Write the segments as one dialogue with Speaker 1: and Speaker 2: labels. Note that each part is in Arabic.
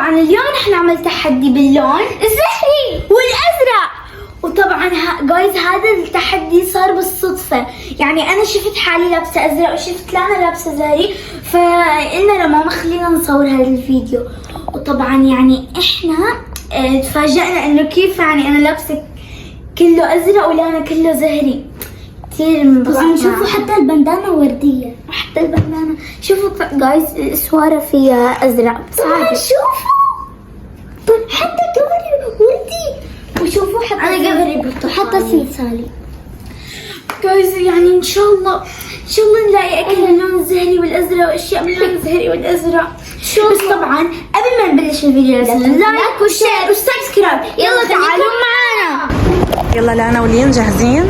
Speaker 1: طبعا اليوم نحن نعمل تحدي باللون الزهري والازرق. وطبعا جايز هذا التحدي صار بالصدفة، يعني انا شفت حالي لابسة ازرق وشفت لانا لابسة زهري، فقلنا لماما خلينا نصور هذا الفيديو. وطبعا يعني احنا تفاجأنا انه كيف يعني انا لابسة كله ازرق ولانا كله زهري. كثير
Speaker 2: طبعا شوفوا حتى البندانة وردية،
Speaker 1: حتى البنانة شوفوا جايز الاسوارة فيها ازرق.
Speaker 2: شوفوا حتى قبري وردي، وشوفوا حتى
Speaker 1: انا قبري برتقالي
Speaker 2: وحتى سلسالي.
Speaker 1: جايز يعني ان شاء الله نلاقي اكل باللون الزهري والازرق واشياء باللون الزهري والازرق. بس طبعا قبل ما نبلش الفيديو لازم لايك وشير وسبسكرايب. يلا تعالوا معنا.
Speaker 3: يلا لانا ولين جاهزين؟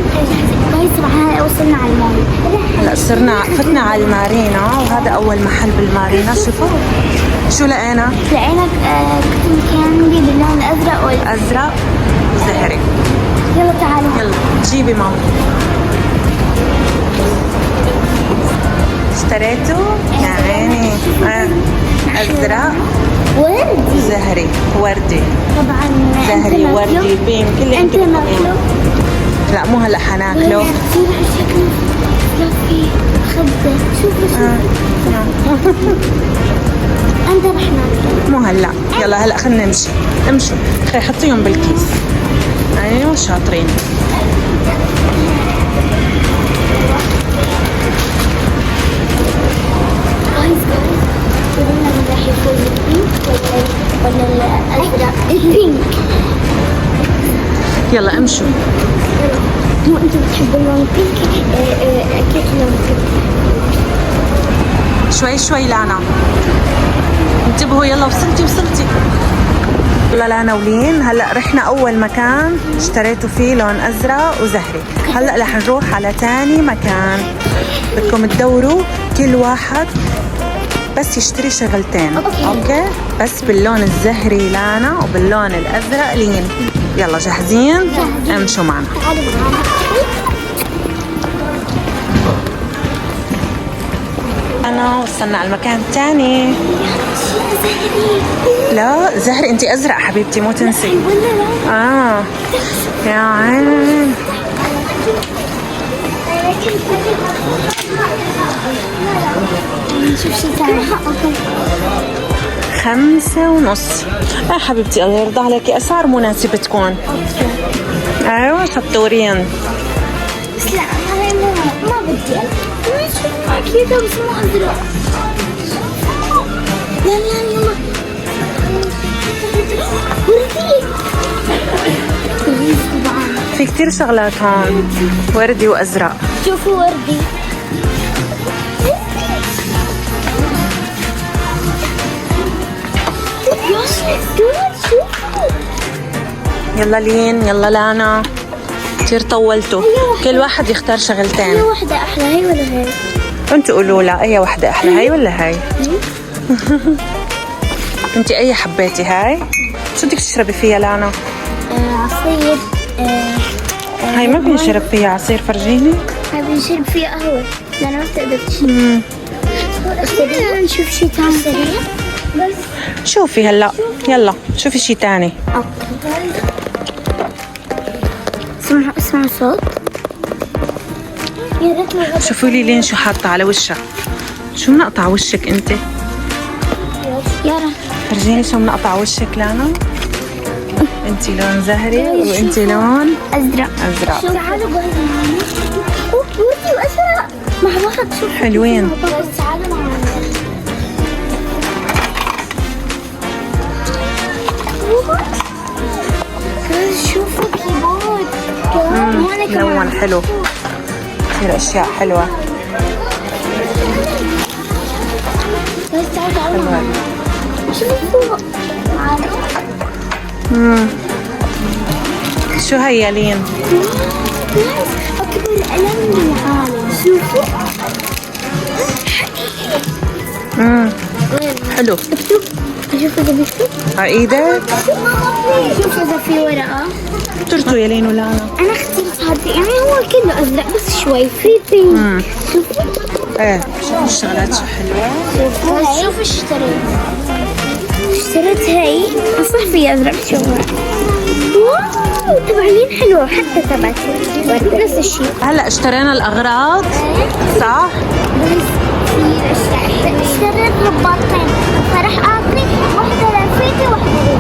Speaker 2: جايز طبعا وصلنا على المول.
Speaker 3: هلا فتنا على المارينا، وهذا اول محل بالمارينا. شوفوا شو لقينا
Speaker 2: كتم كاندي باللون الازرق
Speaker 3: ازرق وزهري.
Speaker 2: يلا تعالوا.
Speaker 3: يلا جيبي ماما. اشتريتوا؟ يا عيني. ازرق
Speaker 2: وردي
Speaker 3: زهري وردي.
Speaker 2: طبعا
Speaker 3: زهري وردي بينك اللي
Speaker 2: انت ماكله.
Speaker 3: لا مو هلا حناكله.
Speaker 2: كثير شكله فلافي خده. شوفوا انت رح ناكله.
Speaker 3: مو هلا، يلا هلا خلينا نمشي. امشوا خي حطيهم بالكيس. ايوه شاطرين.
Speaker 2: ولا البينك.
Speaker 3: يلا امشوا.
Speaker 2: مو انتوا بتحبوا اللون البينك؟ اكيد لون
Speaker 3: شوي شوي لانا، انتبهوا. يلا وصلتي. يلا لانا ولين. هلا رحنا اول مكان اشتريتوا فيه لون ازرق وزهري. هلا رح نروح على تاني مكان. بدكم تدوروا كل واحد بس يشتري شغلتين. اوكي بس باللون الزهري لانا وباللون الازرق لين. يلا جاهزين؟ امشوا معنا.
Speaker 2: تعالوا معنا.
Speaker 3: أنا وصلنا على المكان الثاني. لا زهري انت ازرق حبيبتي مو تنسي. يا عين.
Speaker 2: نشوف شي ثاني.
Speaker 3: 5.5. يا حبيبتي الله يرضى عليكي، اسعار مناسبة تكون. ايوه شطورين.
Speaker 2: بس لا هاي ما بدي انا.
Speaker 1: اكيد بس مو ازرق.
Speaker 2: لا يلا وردي.
Speaker 3: في كتير شغلات هون وردي وازرق.
Speaker 2: شوفوا وردي.
Speaker 3: يلا لين. يلا لانا كتير طولتوا. كل واحد يختار شغلتين.
Speaker 2: هي واحدة احلى، هي ولا هي؟
Speaker 3: انتوا قولوا لا اي واحدة احلى، هاي ولا هاي؟ انتي اي حبيتي؟ هاي. شو بدك تشربي فيها لانا؟
Speaker 2: عصير.
Speaker 3: هاي ما بنشرب فيها عصير، فرجيني.
Speaker 2: هاي بنشرب فيها قهوة لأنه ما بتقدر تشرب. خلينا نشوف شي تاني. بس
Speaker 3: شوفي هلا. يلا شوفي شي تاني.
Speaker 2: اسمعوا صوت. يا ريت
Speaker 3: شوفوا لي لين شو حاطة على وشها. شو منقطع وشك انت؟
Speaker 2: يارا
Speaker 3: فرجيني شو منقطع وشك لانا. انتي لون زهري وانتي لون
Speaker 2: أزرق.
Speaker 1: تعالوا جايز معنا.
Speaker 2: وردي وأزرق مع بعض. شوف
Speaker 3: حلوين.
Speaker 2: تعالوا معنا.
Speaker 1: شوفوا كيبورد
Speaker 3: ملون حلو. كثير اشياء حلوة. حلوة.
Speaker 2: شوفوا
Speaker 3: شو هي لين؟
Speaker 2: أكبر قلم بالعالم. شوفوا
Speaker 3: حلو.
Speaker 2: شوفوا إذا بيكتب.
Speaker 3: على ايدك.
Speaker 2: شوفوا إذا في ورقة.
Speaker 3: اخترتوا يا لين ولانا؟
Speaker 2: أنا اخترت هذا، يعني هو كله أزرق بس شوي في بينك. شوفوا.
Speaker 3: ايه شوفوا الشغلات شو حلوة.
Speaker 2: شوفوا اشتريت هي في ازرق شوفها. واو تبعين حلوه حتى تبعتي نفس الشيء.
Speaker 3: هلا اشترينا الاغراض صح؟
Speaker 2: اشتريت رباطين فرح اعطي واحده لفيتي واحده لي.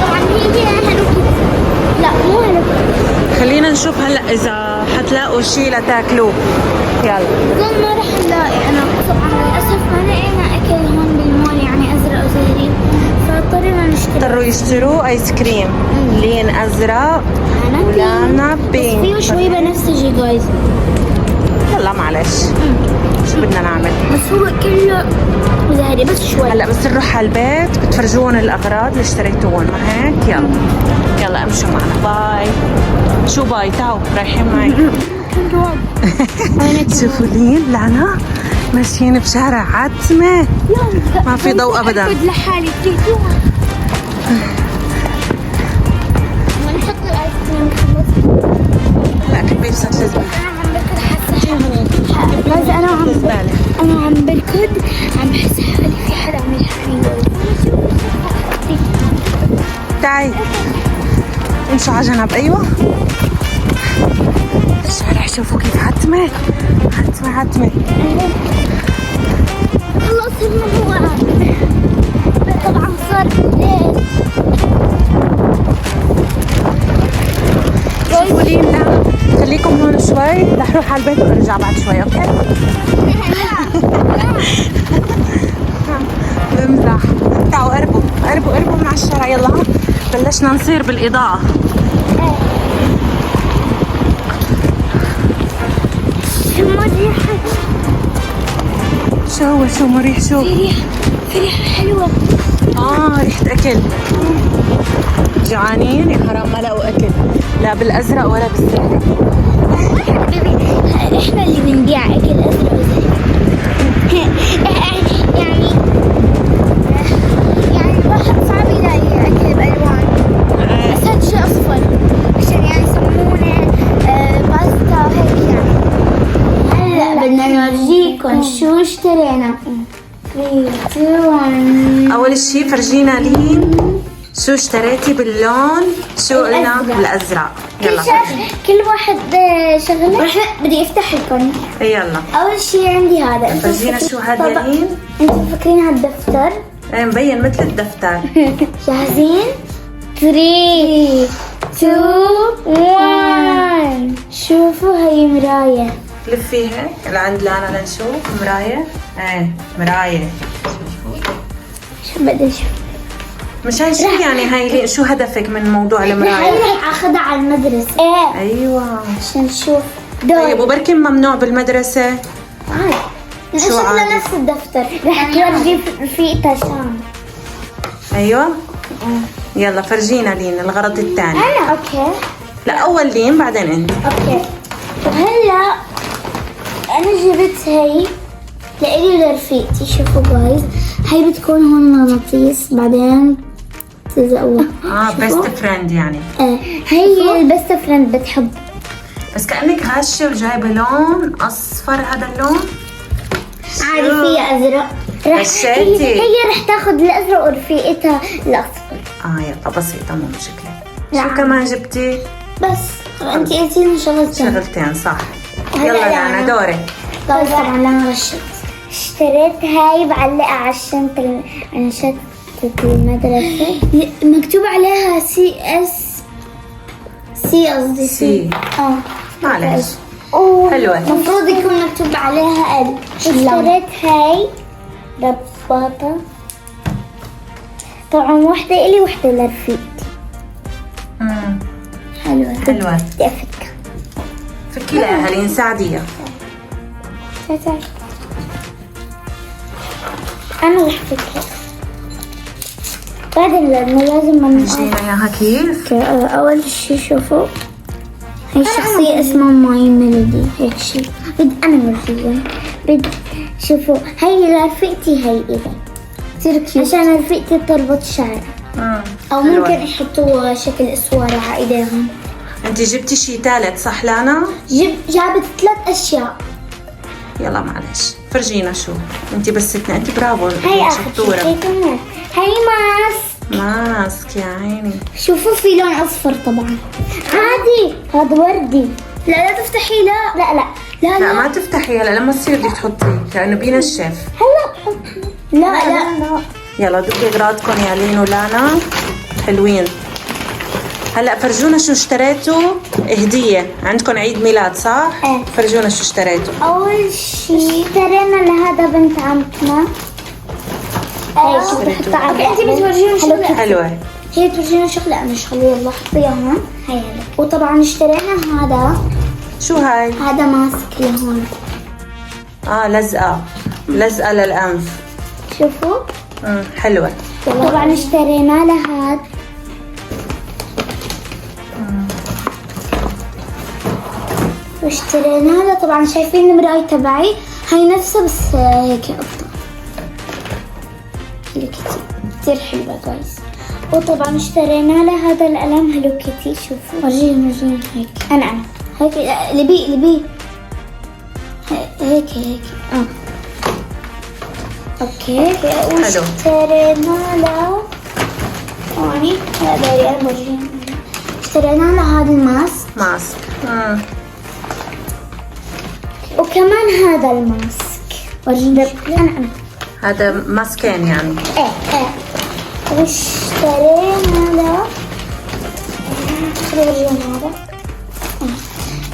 Speaker 2: طبعا هي هلو كيتي. لا مو هلو كيتي.
Speaker 3: خلينا نشوف هلا اذا حتلاقوا شيء لتاكلوه. يلا
Speaker 1: أظن ما رح نلاقي. أنا طبعا للأسف ما لقينا أكل هون بالمول يعني أزرق وزهري، فاضطرينا نشتري.
Speaker 3: اضطروا يشتروا ايس كريم لين ازرق ولانا بينك.
Speaker 1: فيه شوي بنفسجي جايز.
Speaker 3: يلا معلش شو بدنا نعمل؟
Speaker 1: بس هو كله زهري بس شوي.
Speaker 3: هلا بس نروح على البيت بتفرجون الاغراض اللي اشتريتوهم ما هيك؟ يلا امشوا معنا. باي. شو باي؟ تعوا رايحين معي. شوفوا لين لنا ماشيين بشارع عتمة ما في ضوء ابدا.
Speaker 1: أركض لحالي تريدون. لما نحط الآيس كريم خلص.
Speaker 3: لا كبير صار لازم
Speaker 1: أنا عم بركض حاسة أنا عم بركض عم بحس حالي في حدا عم يلحقني.
Speaker 3: تعي امشوا على جنب. ايوه الشارع شوفوا كيف عتمة عتمة.
Speaker 1: الله صرنا هو طبعا صار ليل.
Speaker 3: شوفوا لين لا خليكم هون شوي رح نروح على البيت ونرجع بعد شوي. اوكي بمزح. تعوا قربوا من على الشارع. يلا بلشنا نصير بالإضاءة. شو مريح. شو
Speaker 1: في ريحة حلوة.
Speaker 3: ريحة أكل. جوعانين يا حرام ما لقوا أكل لا بالأزرق ولا بالزرق.
Speaker 1: احنا اللي بنبيع اكل ازرق وزهري. يعني الواحد صعب يلاقي اكل بالوان. بس هاد شيء اصفر عشان يعني يسمونه باستا هيك يعني. هلا بدنا نورجيكم شو اشترينا. 3 2 1.
Speaker 3: أول شي فرجينا لين شو اشتريتي باللون. شو قلنا؟ الأزرق. يلا
Speaker 1: كل واحد شغله. بدي افتح لكم.
Speaker 3: يلا
Speaker 1: اول شيء عندي هذا. انتوا
Speaker 3: فرجينا شو هاد يا لين.
Speaker 1: انتوا فاكرين هذا الدفتر؟
Speaker 3: مبين مثل الدفتر.
Speaker 1: جاهزين؟ 3 2 1. شوفوا هي مراية.
Speaker 3: لفيها لعند لانا لنشوف. مراية. مراية.
Speaker 1: شو بدي اشوف؟
Speaker 3: مشان شو يعني هاي لين شو هدفك من موضوع
Speaker 1: هي
Speaker 3: المراية؟
Speaker 1: رح اخذها على المدرسة.
Speaker 3: ايوه
Speaker 1: عشان نشوف
Speaker 3: طيب
Speaker 1: دول.
Speaker 3: وبركي ممنوع بالمدرسة؟
Speaker 1: عادي. نشوف
Speaker 3: عادي؟
Speaker 1: نفس الدفتر. رح تورجي رفيقتها شام.
Speaker 3: ايوه يلا فرجينا لين الغرض الثاني.
Speaker 1: انا اوكي.
Speaker 3: لا اول لين بعدين انت.
Speaker 1: اوكي. وهلا انا جبت هي لإلي ولرفيقتي. شوفوا جايز هي بتكون هون مغناطيس بعدين تلزقوها.
Speaker 3: بيست فريند يعني.
Speaker 1: هي البست فريند بتحب.
Speaker 3: بس كأنك هاشة وجايبة لون أصفر. هذا اللون
Speaker 1: عادي فيها أزرق.
Speaker 3: هشيتي.
Speaker 1: هي رح تاخد الأزرق ورفيقتها الأصفر.
Speaker 3: يلا بسيطة مو مشكلة.
Speaker 1: نعم.
Speaker 3: شو كمان جبتي؟
Speaker 1: بس انتي قلتي لنا شغلتين.
Speaker 3: شغلتين صح.
Speaker 1: هلا
Speaker 3: يلا
Speaker 1: لانا.
Speaker 3: لانا دورك.
Speaker 1: طبعا لا غشت. اشتريت هاي بعلقها على الشنطة عن شنطة المدرسة. مكتوب عليها سي قصدي
Speaker 3: سي. معلش. حلوة.
Speaker 1: المفروض يكون مكتوب عليها ال. اشتريت هاي رباطة. طبعا واحدة إلي واحدة لرفيقتي. حلوة. بدي أفكها.
Speaker 3: فكي لها لين ساعديها.
Speaker 1: تعال. أنا رح أفكها. بعدين لأنه لازم
Speaker 3: فرجينا اياها كيف؟
Speaker 1: أول شي شوفوا هي شخصية اسمها ماي ميلودي هيك شي. أنا مرجية. شوفوا هي لرفيقتي هي إلي كتير كيوت عشان رفيقتي تربط شعرها. أو ممكن يحطوا شكل اسوارة على ايديهم.
Speaker 3: انت جبتي شي ثالث صح لانا؟
Speaker 1: جابت 3 أشياء.
Speaker 3: يلا معلش فرجينا شو. انت بس انت برافو
Speaker 1: هي آخر
Speaker 3: شطورة.
Speaker 1: شي. هي ماس
Speaker 3: ماسك يا عيني.
Speaker 2: شوفوا في لون اصفر طبعا. عادي هذا وردي.
Speaker 1: لا لا تفتحي، لا
Speaker 2: لا لا
Speaker 1: لا
Speaker 3: لا ما تفتحي هلا لما تصير بدك تحطيه كأنه بينشف.
Speaker 2: هلا بحط.
Speaker 1: لا لا
Speaker 3: يلا دقوا اغراضكم يا لين ولانا حلوين. هلا فرجونا شو اشتريتوا هدية، عندكم عيد ميلاد صح؟
Speaker 2: ايه.
Speaker 3: فرجونا شو اشتريتوا.
Speaker 2: اول شيء اشترينا لهذا بنت عمتنا. هيك بحطها على
Speaker 1: انت بتورجينا شغله.
Speaker 3: حلوة.
Speaker 1: هي تورجينا شغله، انا شغله. يلا حطيها هون.
Speaker 2: هي هذا.
Speaker 1: وطبعا اشترينا هذا
Speaker 3: شو هاي؟
Speaker 1: هذا ماسك لهون.
Speaker 3: لزقة للأنف.
Speaker 2: شوفوا.
Speaker 3: حلوة.
Speaker 2: طبعا اشترينا لهذا.
Speaker 1: واشترينا هذا. طبعا شايفين المراية تبعي هاي نفسها بس هيك افضل. هلو كيتي كتير حلوة جايز.
Speaker 2: وطبعا اشترينا لهذا القلم هلو كيتي. شوفوا.
Speaker 1: ورجينا هيك. انا هيك لبي هيك اوكي. واشترينا له هوني هذا ريال. ورجينا اشترينا له هذا
Speaker 3: ماسك.
Speaker 1: وكمان هذا الماسك. ورجينا انا
Speaker 3: هذا ماسكين يعني.
Speaker 1: ايه واشترينا له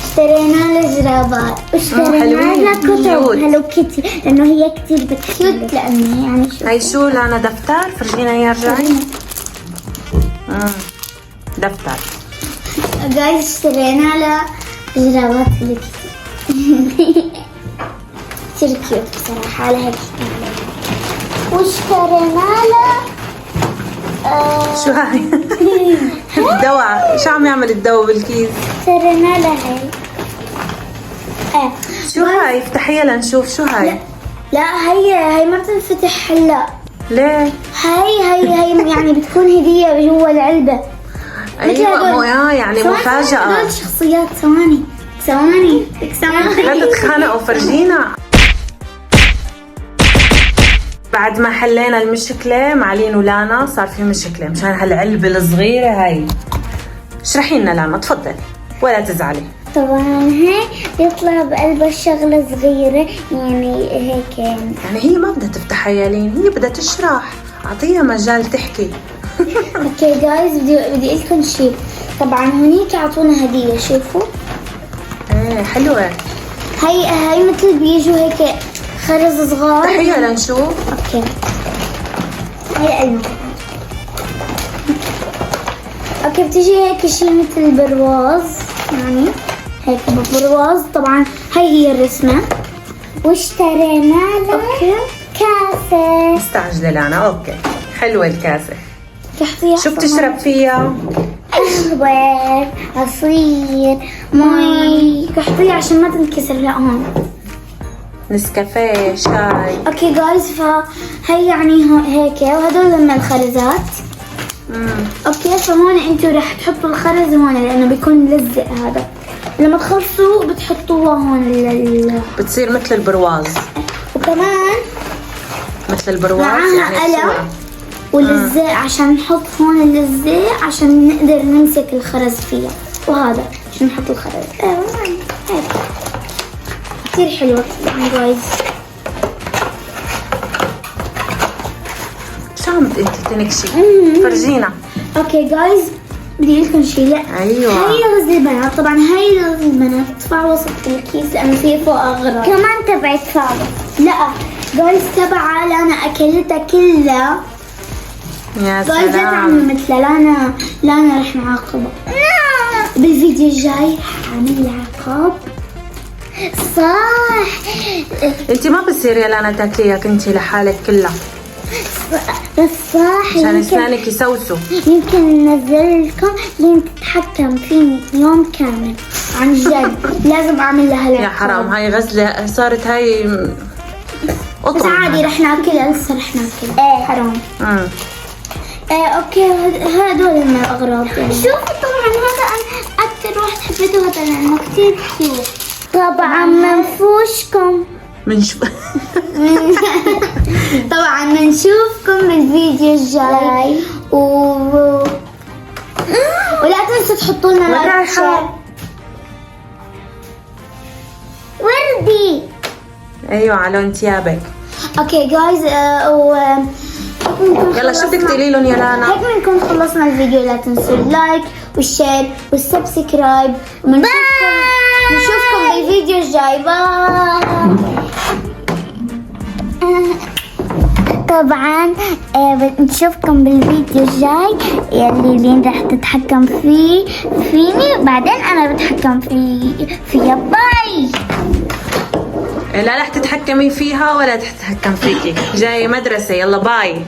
Speaker 1: اشترينا له جرابات. واشترينا
Speaker 3: حلوين.
Speaker 1: له كتب
Speaker 3: كيوت.
Speaker 1: هلو كيتي لانه هي كتير بتكيوت لانه يعني شو
Speaker 3: هاي شو لانا دفتر؟ فرجينا اياه رجعي. دفتر.
Speaker 1: جايز اشترينا له جرابات هلو كيتي. كتير كيوت بصراحة على هيك.
Speaker 2: واشترينا له
Speaker 3: شو هاي؟ الدواء. شو عم يعمل الدواء بالكيس؟
Speaker 2: اشترينا له هي.
Speaker 3: شو هاي؟ افتحيها لنشوف شو هاي.
Speaker 1: لا هي ما بتنفتح هلا.
Speaker 3: ليه؟
Speaker 1: هي يعني بتكون هدية جوا العلبة.
Speaker 3: ايوه يعني مفاجأة.
Speaker 1: هدول شخصيات. ثواني
Speaker 3: لا تتخانقوا. فرجينا. بعد ما حلينا المشكلة مع لين ولانا صار في مشكلة مشان هالعلبة الصغيرة هاي. اشرحي لنا لانا تفضل ولا تزعلي.
Speaker 2: طبعا هي بيطلع بقلبها شغلة صغيرة يعني هيك.
Speaker 3: يعني هي ما بدها تفتحها يا لين، هي بدها تشرح. اعطيها مجال تحكي.
Speaker 1: اوكي جايز بدي اقول لكم شيء. طبعا هنيك اعطونا هدية. شوفوا.
Speaker 3: ايه حلوة.
Speaker 1: هي مثل بيجوا هيك خرز صغار.
Speaker 3: افتحيها لنشوف.
Speaker 1: اوكي. هي قلبي. اوكي بتيجي هيك شيء مثل برواز يعني هيك برواز. طبعا هي الرسمة.
Speaker 2: واشترينا له كاسة.
Speaker 3: مستعجلة لانا. اوكي حلوة الكاسة.
Speaker 1: تحطيها.
Speaker 3: شو بتشرب فيها؟
Speaker 2: قهوة عصير
Speaker 1: مي. تحطيها عشان ما تنكسر. لا هون.
Speaker 3: نسكافيه شاي.
Speaker 1: اوكي جايز فهي يعني هيك. وهدول لما الخرزات. اوكي فهون انتوا رح تحطوا الخرز هون لانه بيكون ملزق هذا. لما تخلصوا بتحطوها هون
Speaker 3: بتصير مثل البرواز.
Speaker 1: وكمان
Speaker 3: مثل البرواز
Speaker 1: معاها
Speaker 3: يعني
Speaker 1: قلم
Speaker 3: الصورة.
Speaker 1: واللزاق عشان نحط هون اللزاق عشان نقدر نمسك الخرز فيها. وهذا عشان نحط الخرز. هيك كتير حلوة يعني جايز.
Speaker 3: شو عم انت تنكشي؟ فرجينا.
Speaker 1: اوكي جايز بدي لكم شيء. لا
Speaker 3: ايوه
Speaker 1: هاي لغز البنات. طبعا هاي لغز البنات تدفع وسط الكيس لانه في فوق اغراض.
Speaker 2: كمان تبعت فاضي.
Speaker 1: لا جايز تبعها لانا اكلتها كلها.
Speaker 3: يا
Speaker 1: جايز لا
Speaker 3: سلام.
Speaker 1: تعمل مثلها. لانا رح نعاقبها بالفيديو الجاي. حعمل لها عقاب.
Speaker 2: صح.
Speaker 3: انت ما بصير يا لانا تاكليها كنتي لحالك كلها
Speaker 2: بس صح.
Speaker 3: عشان اسنانك يسوسوا.
Speaker 2: يمكن ننزل لكم لين تتحكم فيني يوم كامل.
Speaker 1: عن جد لازم اعمل لها العقاب.
Speaker 3: يا حرام هاي غزلة صارت هاي
Speaker 1: بس
Speaker 3: قطعة.
Speaker 1: عادي رح ناكلها. لسه رح ناكلها. حرام. اوكي هدول من الاغراض يعني.
Speaker 2: شوفوا طبعا هذا أنا أكثر واحد حبيته هذا لأنه كتير كيوت. طبعا منفوشكم.
Speaker 3: من شو
Speaker 1: طبعا بنشوفكم بالفيديو الجاي ولا تنسوا تحطوا لنا لايك وشير.
Speaker 2: وردي.
Speaker 3: ايوه على لون ثيابك.
Speaker 1: اوكي جايز
Speaker 3: يلا شو بدك تقولي لهم يا لانا؟
Speaker 1: هيك بنكون خلصنا الفيديو. لا تنسوا اللايك والشير والسبسكرايب. نشوفكم بالفيديو الجاي. باي.
Speaker 2: طبعا بنشوفكم بالفيديو الجاي يلي لين راح تتحكم فيني بعدين انا بتحكم فيها. باي.
Speaker 3: لا رح تتحكمي فيها ولا تتحكم فيكي. جاي مدرسة. يلا باي.